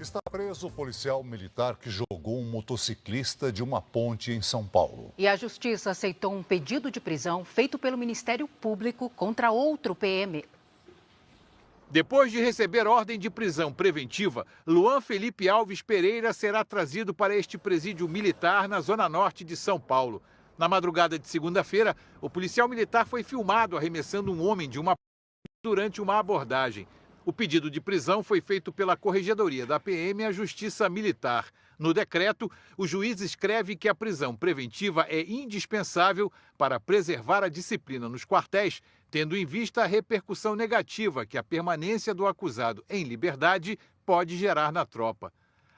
Está preso o policial militar que jogou um motociclista de uma ponte em São Paulo. E a Justiça aceitou um pedido de prisão feito pelo Ministério Público contra outro PM. Depois de receber ordem de prisão preventiva, Luan Felipe Alves Pereira será trazido para este presídio militar na zona norte de São Paulo. Na madrugada de segunda-feira, o policial militar foi filmado arremessando um homem de uma ponte durante uma abordagem. O pedido de prisão foi feito pela Corregedoria da PM à Justiça Militar. No decreto, o juiz escreve que a prisão preventiva é indispensável para preservar a disciplina nos quartéis, tendo em vista a repercussão negativa que a permanência do acusado em liberdade pode gerar na tropa.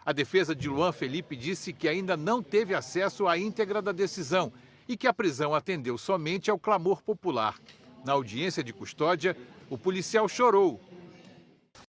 A defesa de Luan Felipe disse que ainda não teve acesso à íntegra da decisão e que a prisão atendeu somente ao clamor popular. Na audiência de custódia, o policial chorou.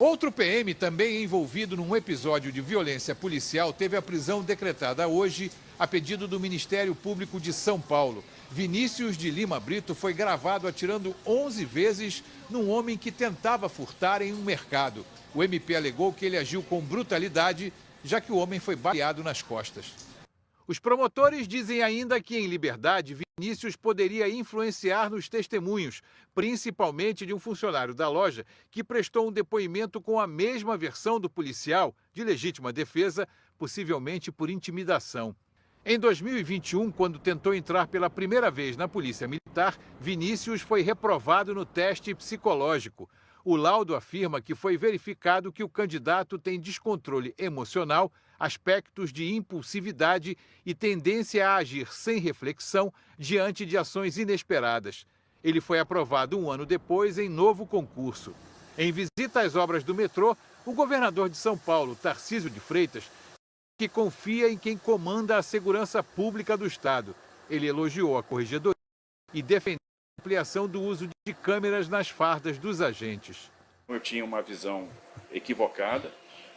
Outro PM, também envolvido num episódio de violência policial, teve a prisão decretada hoje a pedido do Ministério Público de São Paulo. Vinícius de Lima Brito foi gravado atirando 11 vezes num homem que tentava furtar em um mercado. O MP alegou que ele agiu com brutalidade, já que o homem foi baleado nas costas. Os promotores dizem ainda que, em liberdade, Vinícius poderia influenciar nos testemunhos, principalmente de um funcionário da loja que prestou um depoimento com a mesma versão do policial, de legítima defesa, possivelmente por intimidação. Em 2021, quando tentou entrar pela primeira vez na Polícia Militar, Vinícius foi reprovado no teste psicológico. O laudo afirma que foi verificado que o candidato tem descontrole emocional, aspectos de impulsividade e tendência a agir sem reflexão diante de ações inesperadas. Ele foi aprovado um ano depois em novo concurso. Em visita às obras do metrô, o governador de São Paulo, Tarcísio de Freitas, que confia em quem comanda a segurança pública do Estado. Ele elogiou a corregedoria e defendeu a ampliação do uso de câmeras nas fardas dos agentes. Eu tinha uma visão equivocada,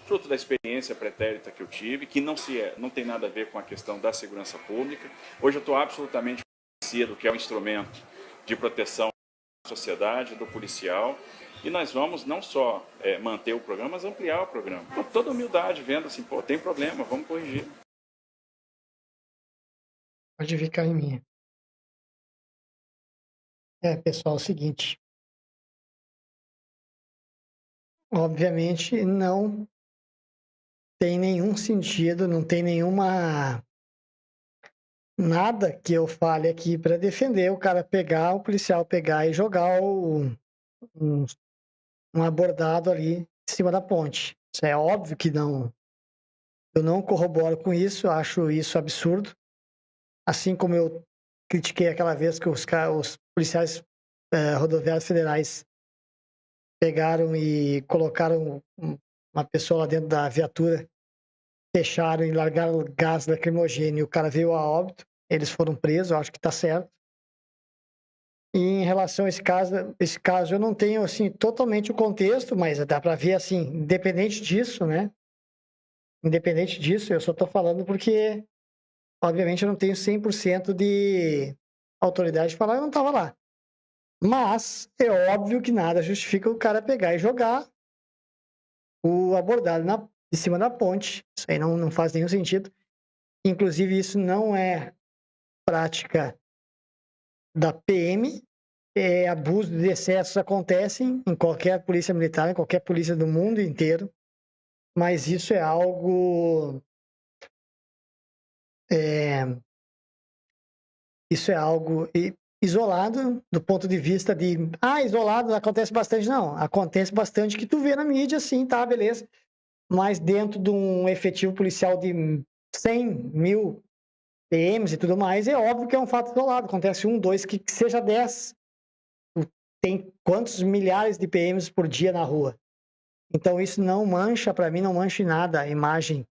fruto da experiência pretérita que eu tive, que não tem nada a ver com a questão da segurança pública. Hoje eu estou absolutamente convencido que é um instrumento de proteção da sociedade, do policial, e nós vamos não só manter o programa, mas ampliar o programa. Com toda humildade, vendo assim, pô, tem problema, vamos corrigir. Pode ficar em mim. Pessoal, é o seguinte. Obviamente não tem nenhum sentido, não tem nada que eu fale aqui para defender o policial pegar e jogar um abordado ali em cima da ponte. Isso é óbvio que não. Eu não corroboro com isso, acho isso absurdo. Assim como eu critiquei aquela vez que os policiais rodoviários federais pegaram e colocaram uma pessoa lá dentro da viatura, fecharam e largaram gás lacrimogêneo e o cara veio a óbito, eles foram presos, eu acho que está certo. E em relação a esse caso eu não tenho assim totalmente o contexto, mas dá para ver assim, independente disso, né? Independente disso, eu só estou falando porque obviamente eu não tenho 100% de autoridade de falar, eu não estava lá. Mas é óbvio que nada justifica o cara pegar e jogar o abordado em cima da ponte. Isso aí não faz nenhum sentido. Inclusive, isso não é prática da PM. Abuso de excessos acontecem em qualquer polícia militar, em qualquer polícia do mundo inteiro. Mas isso é algo... Isso é algo isolado do ponto de vista de... isolado, acontece bastante. Não, acontece bastante que tu vê na mídia, sim, tá, beleza. Mas dentro de um efetivo policial de 100.000 PMs e tudo mais, é óbvio que é um fato isolado. Acontece 1, 2, que seja 10. Tem quantos milhares de PMs por dia na rua? Então isso não mancha, para mim, não mancha em nada a imagem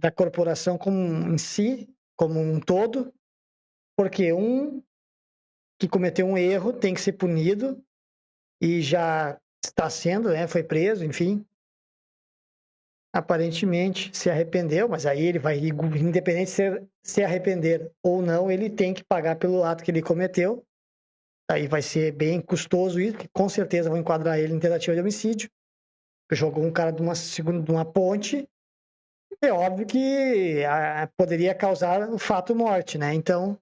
da corporação em si, como um todo, porque que cometeu um erro tem que ser punido e já está sendo, né? Foi preso, enfim. Aparentemente se arrependeu, mas aí ele vai, independente de se arrepender ou não, ele tem que pagar pelo ato que ele cometeu. Aí vai ser bem custoso isso, que com certeza vão enquadrar ele em tentativa de homicídio. Jogou um cara de uma ponte é óbvio que poderia causar o fato morte, né? Então,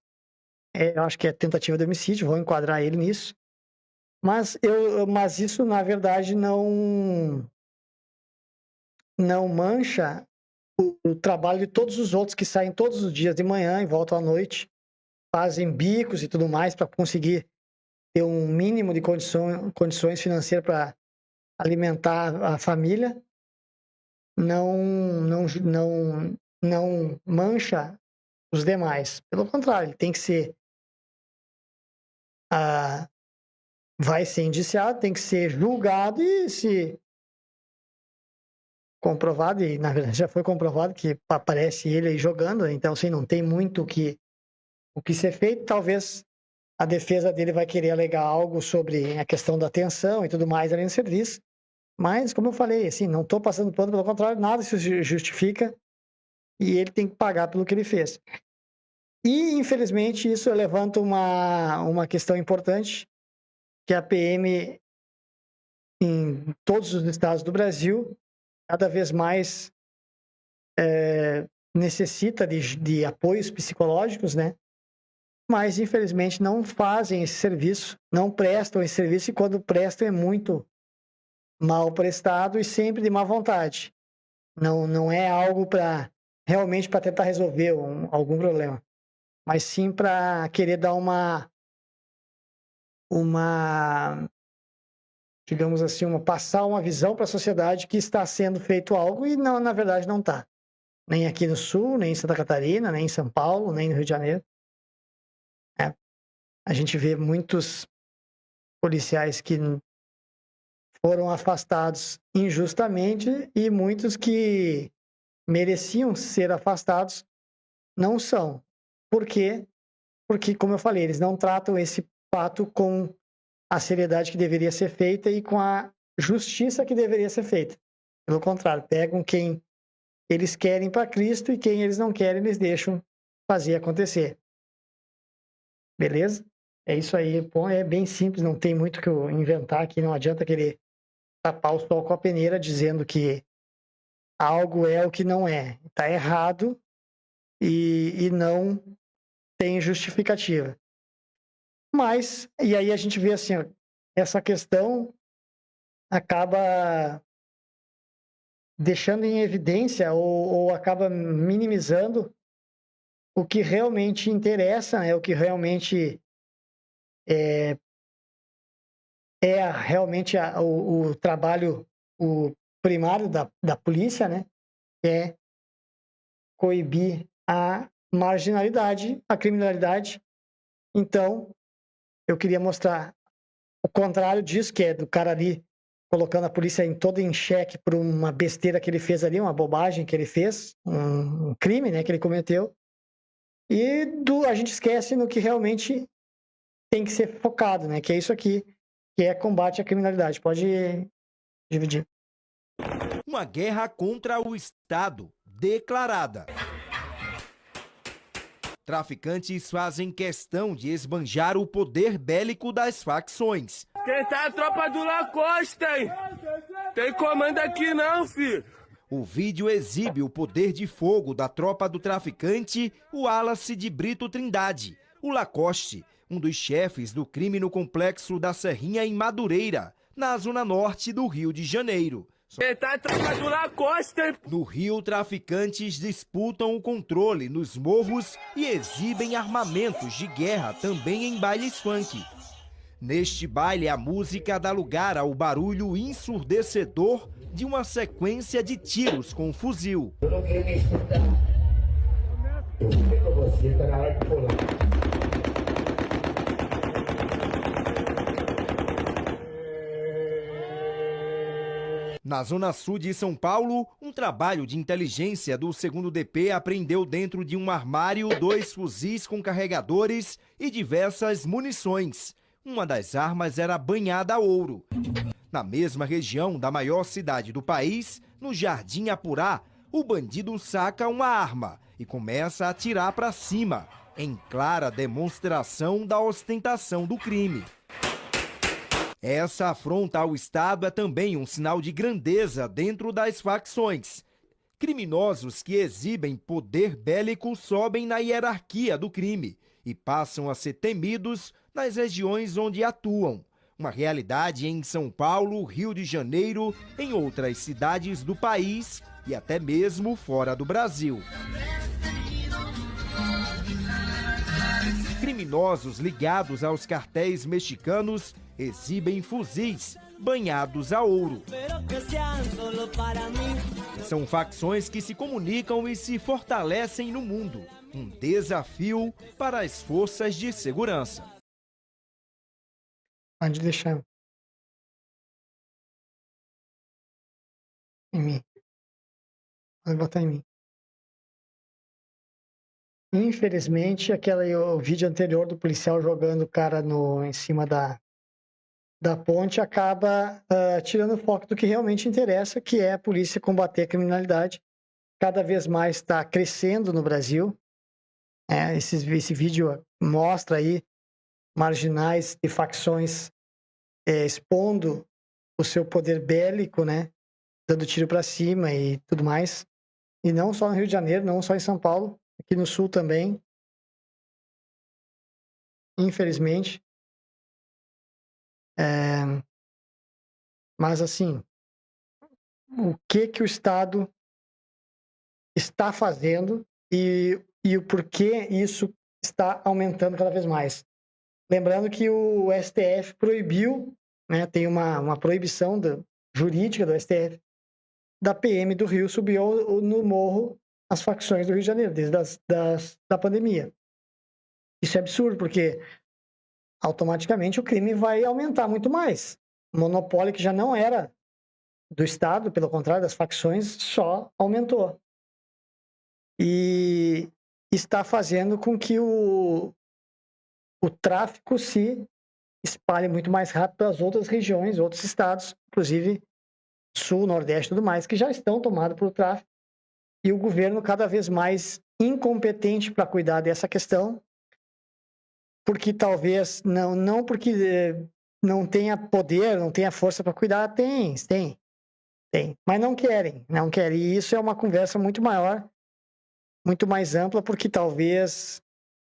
eu acho que é tentativa de homicídio, vou enquadrar ele nisso. Mas isso, na verdade, não mancha o trabalho de todos os outros que saem todos os dias de manhã e voltam à noite, fazem bicos e tudo mais para conseguir ter um mínimo de condições financeiras para alimentar a família. Não mancha os demais. Pelo contrário, ele tem que ser vai ser indiciado, tem que ser julgado e se comprovado, e na verdade já foi comprovado que aparece ele aí jogando, então assim, não tem muito o que ser feito. Talvez a defesa dele vai querer alegar algo sobre a questão da atenção e tudo mais além do serviço, mas como eu falei, assim, não estou passando pano, pelo contrário, nada se justifica e ele tem que pagar pelo que ele fez. E infelizmente isso levanta uma questão importante, que a PM em todos os estados do Brasil cada vez mais necessita de apoios psicológicos, né? Mas, infelizmente, não fazem esse serviço, não prestam esse serviço, e quando prestam é muito mal prestado e sempre de má vontade. Não é algo realmente para tentar resolver algum problema, mas sim para querer dar uma digamos assim, passar uma visão para a sociedade que está sendo feito algo e não, na verdade não está. Nem aqui no Sul, nem em Santa Catarina, nem em São Paulo, nem no Rio de Janeiro. A gente vê muitos policiais que foram afastados injustamente e muitos que mereciam ser afastados não são. Por quê? Porque, como eu falei, eles não tratam esse fato com a seriedade que deveria ser feita e com a justiça que deveria ser feita. Pelo contrário, pegam quem eles querem para Cristo e quem eles não querem, eles deixam fazer acontecer. Beleza? É isso aí. Bom, é bem simples, não tem muito o que eu inventar aqui, não adianta querer tapar o sol com a peneira dizendo que algo é o que não é. Está errado e não tem justificativa. Mas, e aí a gente vê assim, essa questão acaba deixando em evidência ou acaba minimizando o que realmente interessa, o que realmente é realmente o trabalho primário da polícia, né? É coibir a marginalidade, a criminalidade. Então, eu queria mostrar o contrário disso, que é do cara ali colocando a polícia toda em xeque por uma besteira que ele fez ali, uma bobagem que ele fez, um crime, né, que ele cometeu. E a gente esquece no que realmente tem que ser focado, né, que é isso aqui, que é combate à criminalidade. Pode dividir. Uma guerra contra o Estado declarada. Traficantes fazem questão de esbanjar o poder bélico das facções. Quem tá é a tropa do Lacoste, hein? Tem comando aqui não, filho. O vídeo exibe o poder de fogo da tropa do traficante, o Wallace de Brito Trindade, o Lacoste, um dos chefes do crime no complexo da Serrinha em Madureira, na zona norte do Rio de Janeiro. Quem tá é a tropa do Lacoste, hein? No Rio, traficantes disputam o controle nos morros e exibem armamentos de guerra também em bailes funk. Neste baile, a música dá lugar ao barulho ensurdecedor de uma sequência de tiros com fuzil. Eu não queria me escutar. Eu falei pra você, tá na hora de pular. Na zona sul de São Paulo, um trabalho de inteligência do 2º DP apreendeu dentro de um armário 2 fuzis com carregadores e diversas munições. Uma das armas era banhada a ouro. Na mesma região da maior cidade do país, no Jardim Apurá, o bandido saca uma arma e começa a atirar para cima, em clara demonstração da ostentação do crime. Essa afronta ao Estado é também um sinal de grandeza dentro das facções, Criminosos que exibem poder bélico sobem na hierarquia do crime e passam a ser temidos nas regiões onde atuam. Uma realidade em São Paulo, Rio de Janeiro, em outras cidades do país e até mesmo fora do Brasil. Criminosos ligados aos cartéis mexicanos exibem fuzis banhados a ouro. São facções que se comunicam e se fortalecem no mundo. Um desafio para as forças de segurança. Pode deixar em mim. Pode botar em mim. Infelizmente, o vídeo anterior do policial jogando o cara em cima da ponte acaba tirando o foco do que realmente interessa, que é a polícia combater a criminalidade. Cada vez mais está crescendo no Brasil. Esse vídeo mostra aí marginais e facções expondo o seu poder bélico, né? Dando tiro para cima e tudo mais. E não só no Rio de Janeiro, não só em São Paulo, aqui no Sul também. Infelizmente. Mas assim, o que o Estado está fazendo e o porquê isso está aumentando cada vez mais. Lembrando que o STF proibiu, né, tem uma proibição jurídica do STF, da PM do Rio subir no morro as facções do Rio de Janeiro, desde da pandemia. Isso é absurdo, porque automaticamente o crime vai aumentar muito mais. O monopólio, que já não era do Estado, pelo contrário, das facções, só aumentou. E está fazendo com que o tráfico se espalhe muito mais rápido para as outras regiões, outros estados, inclusive Sul, Nordeste e tudo mais, que já estão tomados pelo tráfico. E o governo cada vez mais incompetente para cuidar dessa questão, porque talvez, não porque não tenha poder, não tenha força para cuidar, tem, mas não querem. E isso é uma conversa muito maior, muito mais ampla, porque talvez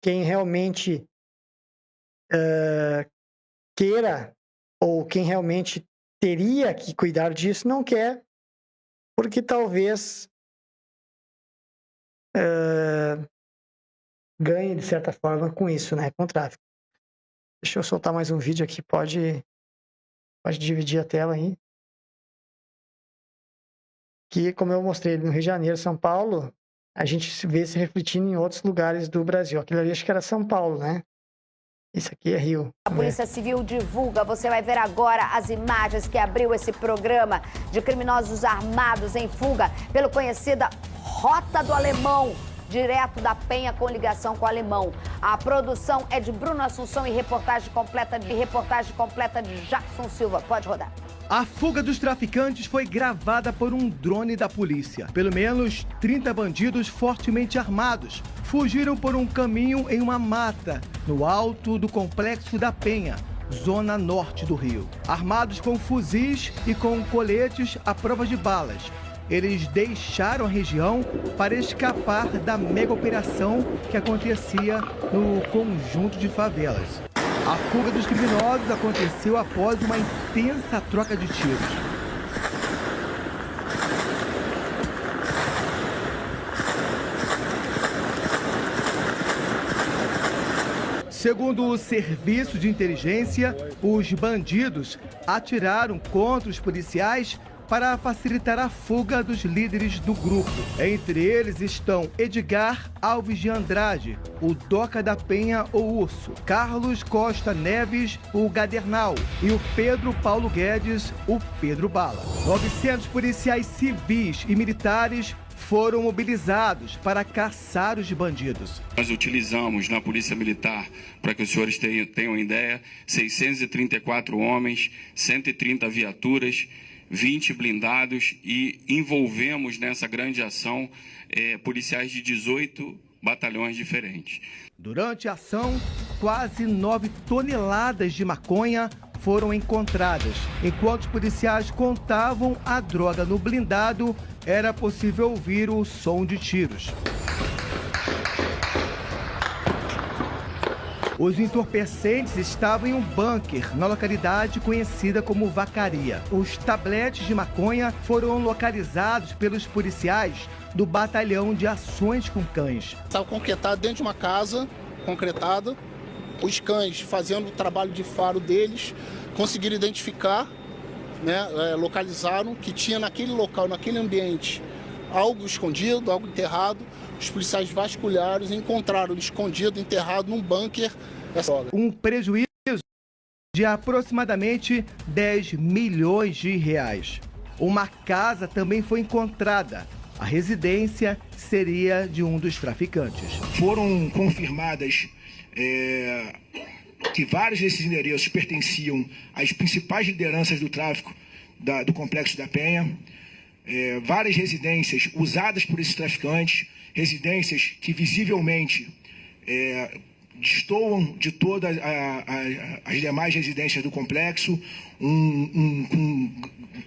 quem realmente queira, ou quem realmente teria que cuidar disso, não quer, porque talvez ganhe, de certa forma, com isso, né? Com o tráfico. Deixa eu soltar mais um vídeo aqui, pode dividir a tela aí. Que, como eu mostrei no Rio de Janeiro, São Paulo, a gente vê se refletindo em outros lugares do Brasil. Aquilo ali acho que era São Paulo, né? Isso aqui é Rio. A Polícia Civil divulga, você vai ver agora as imagens que abriu esse programa de criminosos armados em fuga pelo conhecida Rota do Alemão, direto da Penha com ligação com o Alemão. A produção é de Bruno Assunção e reportagem completa de Jackson Silva. Pode rodar. A fuga dos traficantes foi gravada por um drone da polícia. Pelo menos 30 bandidos fortemente armados fugiram por um caminho em uma mata, no alto do Complexo da Penha, zona norte do Rio. Armados com fuzis e com coletes à prova de balas, eles deixaram a região para escapar da mega operação que acontecia no conjunto de favelas. A fuga dos criminosos aconteceu após uma intensa troca de tiros. Segundo o serviço de inteligência, os bandidos atiraram contra os policiais para facilitar a fuga dos líderes do grupo. Entre eles estão Edgar Alves de Andrade, o Doca da Penha, o Urso, Carlos Costa Neves, o Gadernal, e o Pedro Paulo Guedes, o Pedro Bala. 900 policiais civis e militares foram mobilizados para caçar os bandidos. Nós utilizamos na Polícia Militar, para que os senhores tenham ideia, 634 homens, 130 viaturas, 20 blindados e envolvemos nessa grande ação policiais de 18 batalhões diferentes. Durante a ação, quase 9 toneladas de maconha foram encontradas. Enquanto os policiais contavam a droga no blindado, era possível ouvir o som de tiros. Os entorpecentes estavam em um bunker na localidade conhecida como Vacaria. Os tabletes de maconha foram localizados pelos policiais do Batalhão de Ações com Cães. Estava concretado dentro de uma casa, concretada. Os cães, fazendo o trabalho de faro deles, conseguiram identificar, localizaram que tinha naquele local, naquele ambiente, algo escondido, algo enterrado. Os policiais vasculharam e encontraram escondido, enterrado num bunker. Um prejuízo de aproximadamente 10 milhões de reais. Uma casa também foi encontrada. A residência seria de um dos traficantes. Foram confirmadas que vários desses endereços pertenciam às principais lideranças do tráfico do Complexo da Penha. Várias residências usadas por esses traficantes, residências que visivelmente destoam de todas as demais residências do complexo, um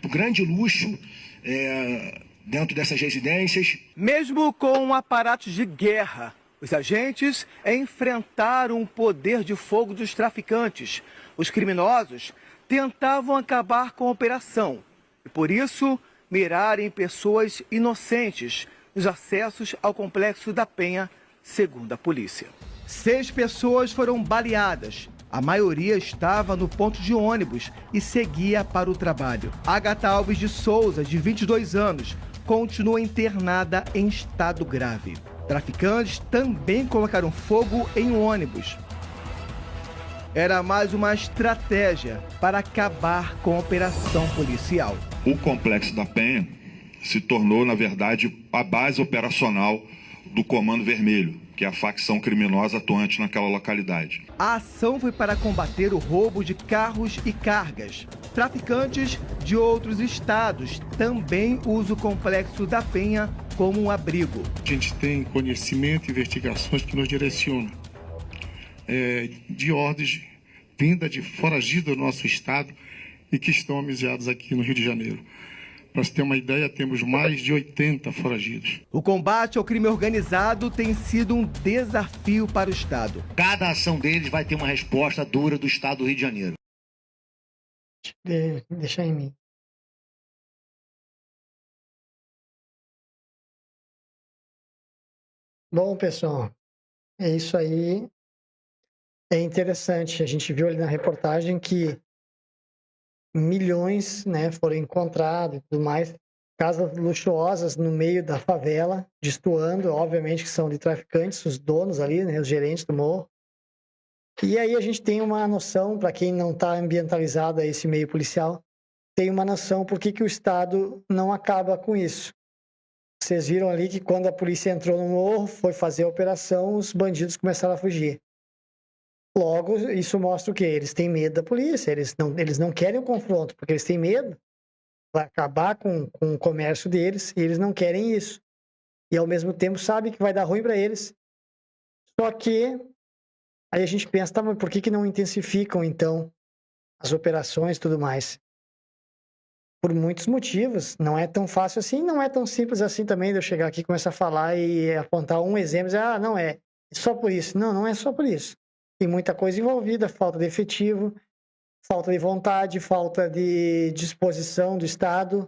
grande luxo dentro dessas residências. Mesmo com aparatos de guerra, os agentes enfrentaram o poder de fogo dos traficantes. Os criminosos tentavam acabar com a operação e, por isso, mirarem pessoas inocentes nos acessos ao Complexo da Penha, segundo a polícia. 6 pessoas foram baleadas. A maioria estava no ponto de ônibus e seguia para o trabalho. Agatha Alves de Souza, de 22 anos, continua internada em estado grave. Traficantes também colocaram fogo em um ônibus. Era mais uma estratégia para acabar com a operação policial. O Complexo da Penha se tornou, na verdade, a base operacional do Comando Vermelho, que é a facção criminosa atuante naquela localidade. A ação foi para combater o roubo de carros e cargas. Traficantes de outros estados também usam o Complexo da Penha como um abrigo. A gente tem conhecimento e investigações que nos direcionam de ordens vinda de foragidos do nosso estado e que estão amizados aqui no Rio de Janeiro. Para se ter uma ideia, temos mais de 80 foragidos. O combate ao crime organizado tem sido um desafio para o Estado. Cada ação deles vai ter uma resposta dura do Estado do Rio de Janeiro. Deixa em mim. Bom, pessoal, é isso aí. É interessante. A gente viu ali na reportagem que milhões, foram encontrados e tudo mais. Casas luxuosas no meio da favela, destoando, obviamente que são de traficantes, os donos ali, os gerentes do morro. E aí a gente tem uma noção, para quem não está ambientalizado a esse meio policial, tem uma noção por que o Estado não acaba com isso. Vocês viram ali que quando a polícia entrou no morro, foi fazer a operação, os bandidos começaram a fugir. Logo, isso mostra o quê? Eles têm medo da polícia, eles não querem o confronto, porque eles têm medo, vai acabar com o comércio deles, e eles não querem isso. E ao mesmo tempo sabem que vai dar ruim para eles. Só que aí a gente pensa, tá, mas por que não intensificam, então, as operações e tudo mais? Por muitos motivos. Não é tão fácil assim, não é tão simples assim também de eu chegar aqui, começar a falar e apontar um exemplo e dizer, não é só por isso. Não, não é só por isso. Tem muita coisa envolvida, falta de efetivo, falta de vontade, falta de disposição do Estado,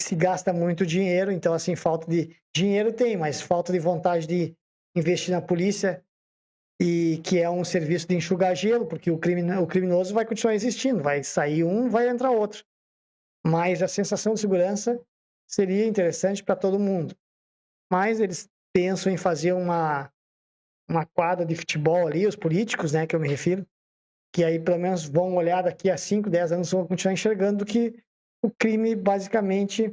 se gasta muito dinheiro, então assim, falta de dinheiro tem, mas falta de vontade de investir na polícia, e que é um serviço de enxugar gelo, porque o criminoso vai continuar existindo, vai sair um, vai entrar outro. Mas a sensação de segurança seria interessante para todo mundo. Mas eles pensam em fazer uma quadra de futebol ali, os políticos, que eu me refiro, que aí pelo menos vão olhar daqui a 5, 10 anos, vão continuar enxergando que o crime basicamente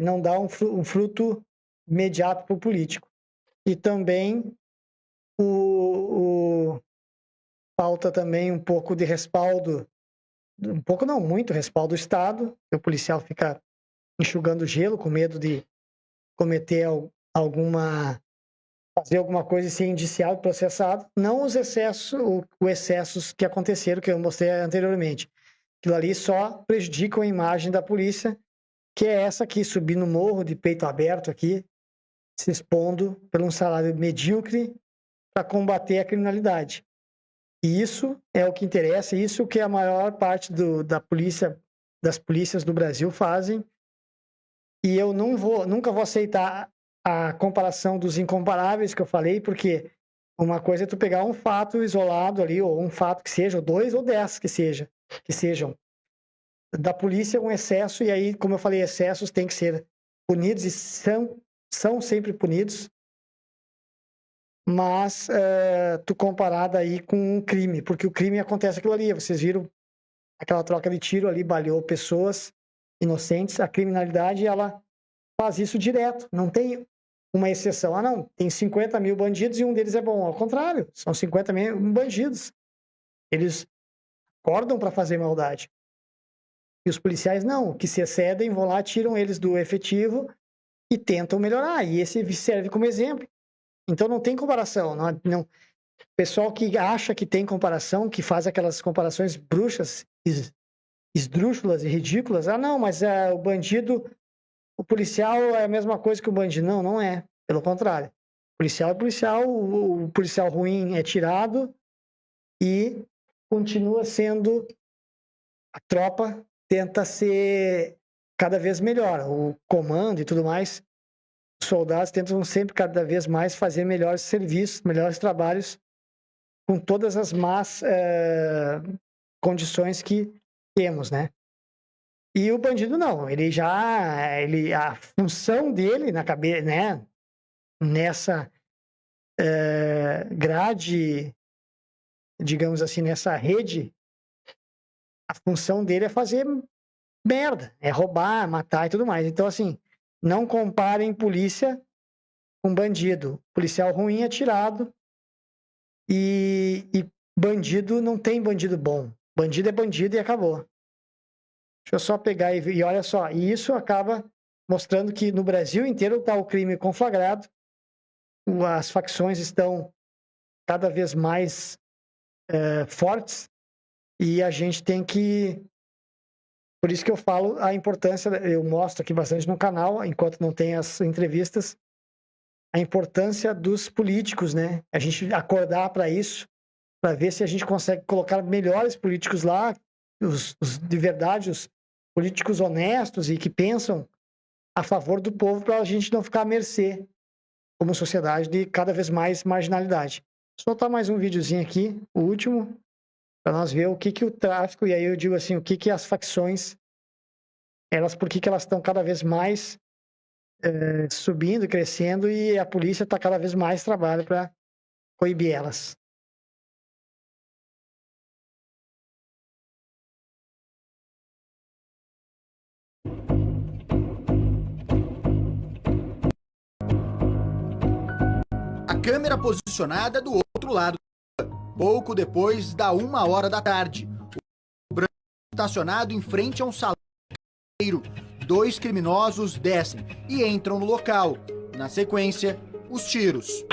não dá um fruto imediato para o político. E também falta também um pouco de respaldo, um pouco não, muito respaldo do Estado, o policial fica enxugando gelo com medo de cometer fazer alguma coisa e ser indiciado, processado, não os excessos que aconteceram, que eu mostrei anteriormente. Aquilo ali só prejudica a imagem da polícia que é essa aqui, subir no morro de peito aberto aqui, se expondo por um salário medíocre para combater a criminalidade. E isso é o que interessa, isso que a maior parte das polícias do Brasil fazem. E eu nunca vou aceitar a comparação dos incomparáveis que eu falei, porque uma coisa é tu pegar um fato isolado ali, ou um fato que seja, ou 2 ou 10 que sejam, da polícia um excesso, e aí, como eu falei, excessos têm que ser punidos, e são sempre punidos, mas tu comparado aí com um crime, porque o crime acontece aquilo ali, vocês viram aquela troca de tiro ali, baleou pessoas inocentes, a criminalidade, ela faz isso direto, não tem uma exceção. Ah, não, tem 50 mil bandidos e um deles é bom. Ao contrário, são 50 mil bandidos. Eles acordam para fazer maldade. E os policiais não, que se excedem, vão lá, tiram eles do efetivo e tentam melhorar. E esse serve como exemplo. Então não tem comparação. Não. Pessoal que acha que tem comparação, que faz aquelas comparações bruxas, esdrúxulas e ridículas. Ah, não, mas o bandido, o policial é a mesma coisa que o bandido. Não, não é. Pelo contrário. O policial é policial, o policial ruim é tirado e continua sendo... A tropa tenta ser cada vez melhor. O comando e tudo mais, os soldados tentam sempre cada vez mais fazer melhores serviços, melhores trabalhos, com todas as más condições que temos, né? E o bandido não, a função dele na cabeça, né? Nessa grade, digamos assim, nessa rede, a função dele é fazer merda, é roubar, matar e tudo mais. Então, assim, não comparem polícia com bandido. Policial ruim é tirado e bandido não tem bandido bom. Bandido é bandido e acabou. Deixa eu só pegar e olha só. E isso acaba mostrando que no Brasil inteiro está o crime conflagrado, as facções estão cada vez mais fortes e a gente tem que... Por isso que eu falo a importância, eu mostro aqui bastante no canal, enquanto não tem as entrevistas, a importância dos políticos, né? A gente acordar para isso, para ver se a gente consegue colocar melhores políticos lá, os de verdade, os políticos honestos e que pensam a favor do povo, para a gente não ficar à mercê, como sociedade, de cada vez mais marginalidade. Vou soltar mais um videozinho aqui, o último, para nós ver o que o tráfico, e aí eu digo assim, o que as facções, por que elas estão cada vez mais subindo, crescendo, e a polícia está cada vez mais trabalho para coibir elas. A câmera posicionada do outro lado, pouco depois da 1h da tarde. O branco estacionado em frente a um salão. 2 criminosos descem e entram no local. Na sequência, os tiros.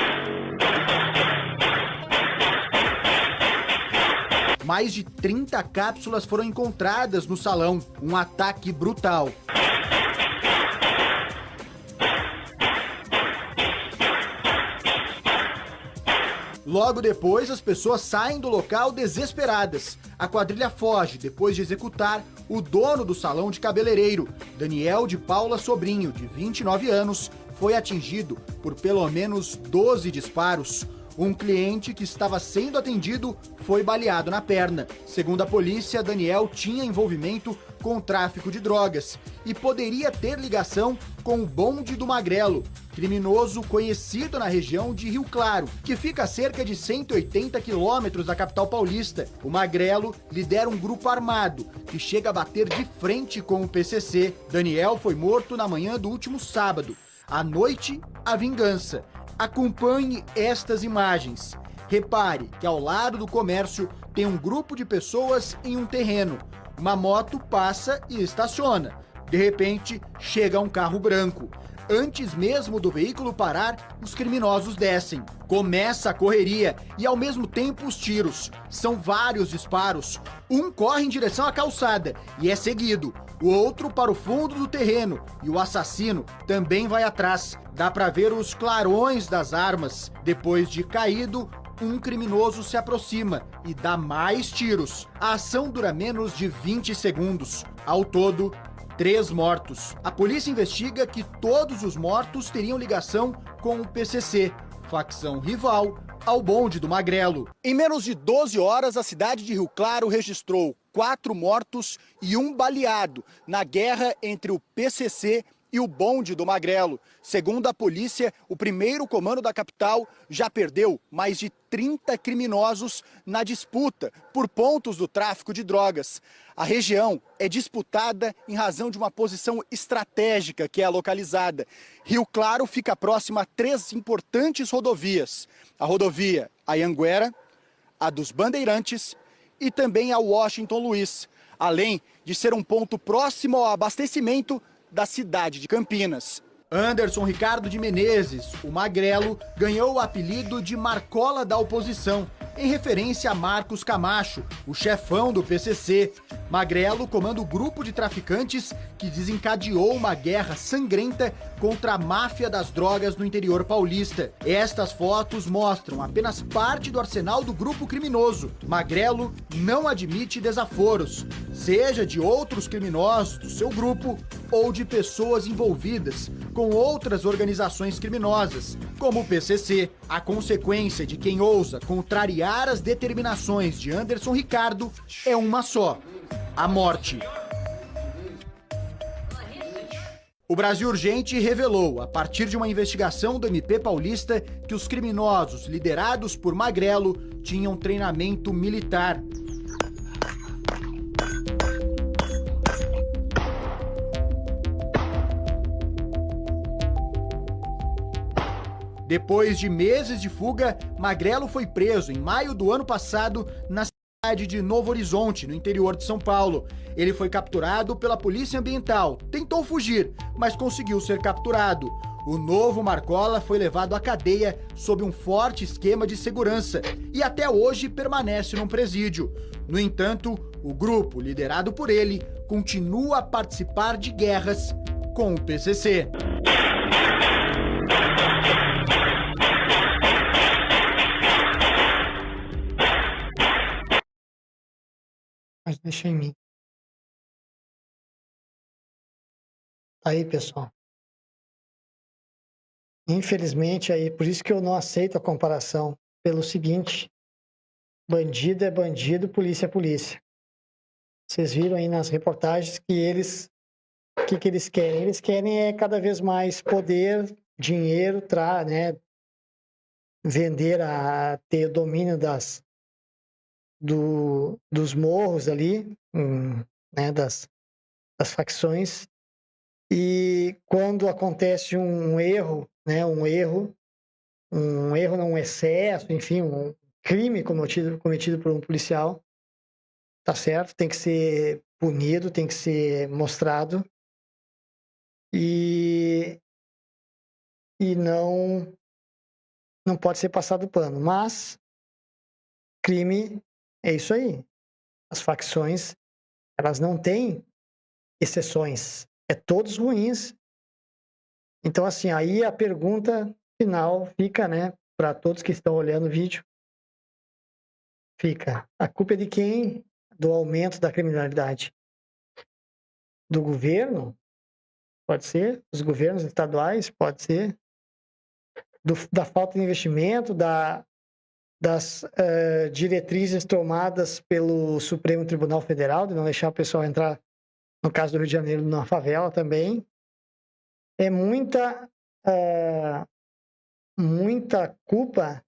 Mais de 30 cápsulas foram encontradas no salão. Um ataque brutal. Logo depois, as pessoas saem do local desesperadas. A quadrilha foge depois de executar o dono do salão de cabeleireiro, Daniel de Paula Sobrinho, de 29 anos, foi atingido por pelo menos 12 disparos. Um cliente que estava sendo atendido foi baleado na perna. Segundo a polícia, Daniel tinha envolvimento com o tráfico de drogas e poderia ter ligação com o Bonde do Magrelo, criminoso conhecido na região de Rio Claro, que fica a cerca de 180 quilômetros da capital paulista. O Magrelo lidera um grupo armado que chega a bater de frente com o PCC. Daniel foi morto na manhã do último sábado. À noite, a vingança. Acompanhe estas imagens. Repare que ao lado do comércio tem um grupo de pessoas em um terreno. Uma moto passa e estaciona. De repente, chega um carro branco. Antes mesmo do veículo parar, os criminosos descem. Começa a correria e ao mesmo tempo os tiros. São vários disparos. Um corre em direção à calçada e é seguido. o outro para o fundo do terreno e o assassino também vai atrás. Dá para ver os clarões das armas. Depois de caído, um criminoso se aproxima e dá mais tiros. A ação dura menos de 20 segundos. Ao todo, 3 mortos. A polícia investiga que todos os mortos teriam ligação com o PCC, facção rival ao bonde do Magrelo. Em menos de 12 horas, a cidade de Rio Claro registrou 4 mortos e 1 baleado na guerra entre o PCC e o bonde do Magrelo. Segundo a polícia, o primeiro comando da capital já perdeu mais de 30 criminosos na disputa por pontos do tráfico de drogas. A região é disputada em razão de uma posição estratégica que é localizada. Rio Claro fica próximo a 3 importantes rodovias. A rodovia Anhanguera, a dos Bandeirantes e também a Washington Luiz, além de ser um ponto próximo ao abastecimento da cidade de Campinas. Anderson Ricardo de Menezes, o Magrelo, ganhou o apelido de Marcola da oposição, em referência a Marcos Camacho, o chefão do PCC. Magrelo comanda o grupo de traficantes que desencadeou uma guerra sangrenta contra a máfia das drogas no interior paulista. Estas fotos mostram apenas parte do arsenal do grupo criminoso. Magrelo não admite desaforos, seja de outros criminosos do seu grupo ou de pessoas envolvidas com outras organizações criminosas, como o PCC. A consequência de quem ousa contrariar as determinações de Anderson Ricardo é uma só: a morte. O Brasil Urgente revelou, a partir de uma investigação do MP Paulista, que os criminosos liderados por Magrelo tinham treinamento militar. Depois de meses de fuga, Magrelo foi preso em maio do ano passado na cidade de Novo Horizonte, no interior de São Paulo. Ele foi capturado pela Polícia Ambiental. Tentou fugir, mas conseguiu ser capturado. O novo Marcola foi levado à cadeia sob um forte esquema de segurança e até hoje permanece num presídio. No entanto, o grupo, liderado por ele, continua a participar de guerras com o PCC. Mas deixa em mim. Aí, pessoal. Infelizmente, aí, por isso que eu não aceito a comparação. Pelo seguinte: bandido é bandido, polícia é polícia. Vocês viram aí nas reportagens que eles... O que eles querem? Eles querem é cada vez mais poder, dinheiro, né? Vender, ter domínio dos morros ali, né, das facções. E quando acontece um erro, né, um excesso, enfim, um crime cometido por um policial, tá certo, tem que ser punido, tem que ser mostrado e não pode ser passado pano. Mas crime é isso aí. As facções, elas não têm exceções. É todos ruins. Então, assim, aí a pergunta final fica, né, para todos que estão olhando o vídeo, fica: a culpa é de quem? Do aumento da criminalidade? Do governo? Pode ser. Dos governos estaduais? Pode ser. Da falta de investimento, das diretrizes tomadas pelo Supremo Tribunal Federal, de não deixar o pessoal entrar, no caso do Rio de Janeiro, na favela também. É muita culpa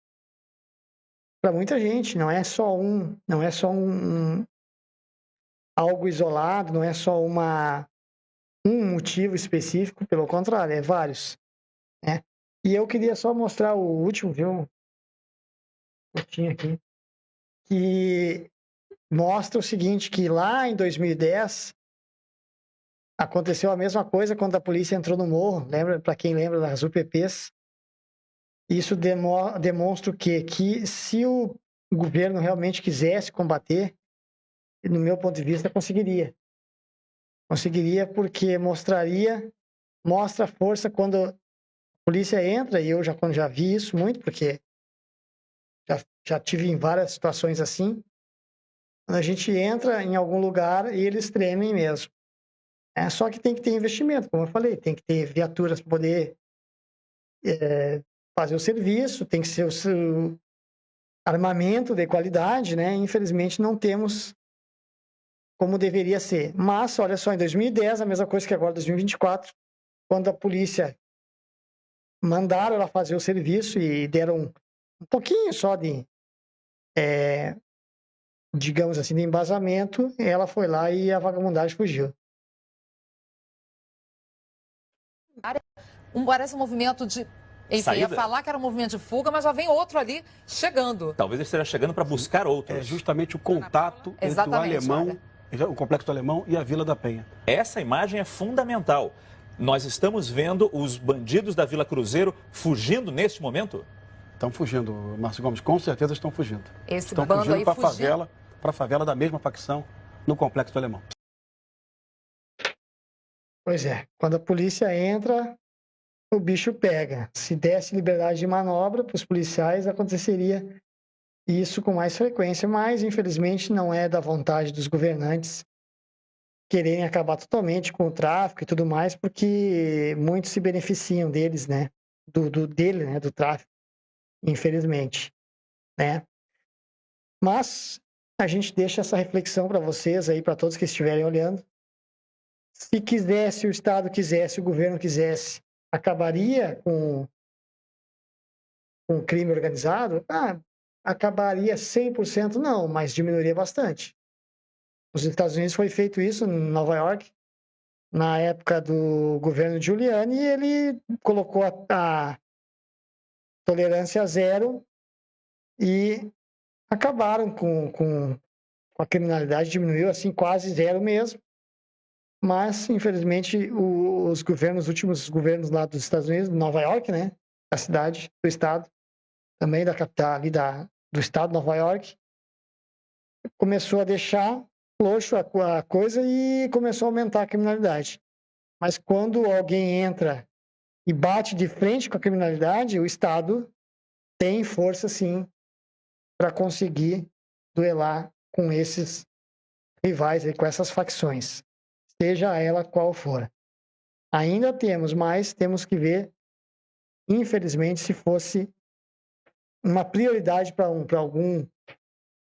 para muita gente, não é só algo isolado, não é só um motivo específico, pelo contrário, é vários, né? E eu queria só mostrar o último, viu? Tinha aqui, que mostra o seguinte, que lá em 2010 aconteceu a mesma coisa quando a polícia entrou no morro, lembra? Para quem lembra das UPPs, isso demonstra o quê? Que se o governo realmente quisesse combater, no meu ponto de vista, conseguiria. Conseguiria porque mostra força quando a polícia entra, e eu já vi isso muito, porque já tive em várias situações assim. Quando a gente entra em algum lugar e eles tremem mesmo. Só que tem que ter investimento, como eu falei, tem que ter viaturas para poder fazer o serviço, tem que ser o seu armamento de qualidade, né? Infelizmente não temos como deveria ser. Mas, olha só, em 2010, a mesma coisa que agora, 2024, quando a polícia mandaram ela fazer o serviço e deram um pouquinho só de, digamos assim, de embasamento, ela foi lá e a vagabundagem fugiu. Parece um movimento de... Enfim, Saída? ia falar que era um movimento de fuga, mas já vem outro ali chegando. Talvez ele esteja chegando para buscar outros. É justamente o contato entre o alemão, o Complexo do Alemão e a Vila da Penha. Essa imagem é fundamental. Nós estamos vendo os bandidos da Vila Cruzeiro fugindo neste momento? Estão fugindo, Márcio Gomes, com certeza estão fugindo. Estão fugindo para a favela da mesma facção no Complexo do Alemão. Pois é, quando a polícia entra, o bicho pega. Se desse liberdade de manobra para os policiais, aconteceria isso com mais frequência, mas infelizmente não é da vontade dos governantes quererem acabar totalmente com o tráfico e tudo mais, porque muitos se beneficiam deles, né? Do tráfico, infelizmente, né? Mas a gente deixa essa reflexão para vocês aí, para todos que estiverem olhando. Se quisesse, o Estado quisesse, o governo quisesse, acabaria com o crime organizado? Acabaria 100%? Não, mas diminuiria bastante. Nos Estados Unidos foi feito isso, em Nova York, na época do governo Giuliani, e ele colocou a tolerância zero e acabaram com a criminalidade, diminuiu assim quase zero mesmo. Mas, infelizmente, os últimos governos lá dos Estados Unidos, Nova York, né, da cidade, do estado, também da capital ali do estado de Nova York, começou a deixar floxo a coisa e começou a aumentar a criminalidade. Mas quando alguém entra e bate de frente com a criminalidade, o Estado tem força, sim, para conseguir duelar com esses rivais, com essas facções, seja ela qual for. Ainda temos, mas temos que ver, infelizmente, se fosse uma prioridade para algum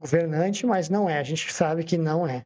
governante, mas não é. A gente sabe que não é.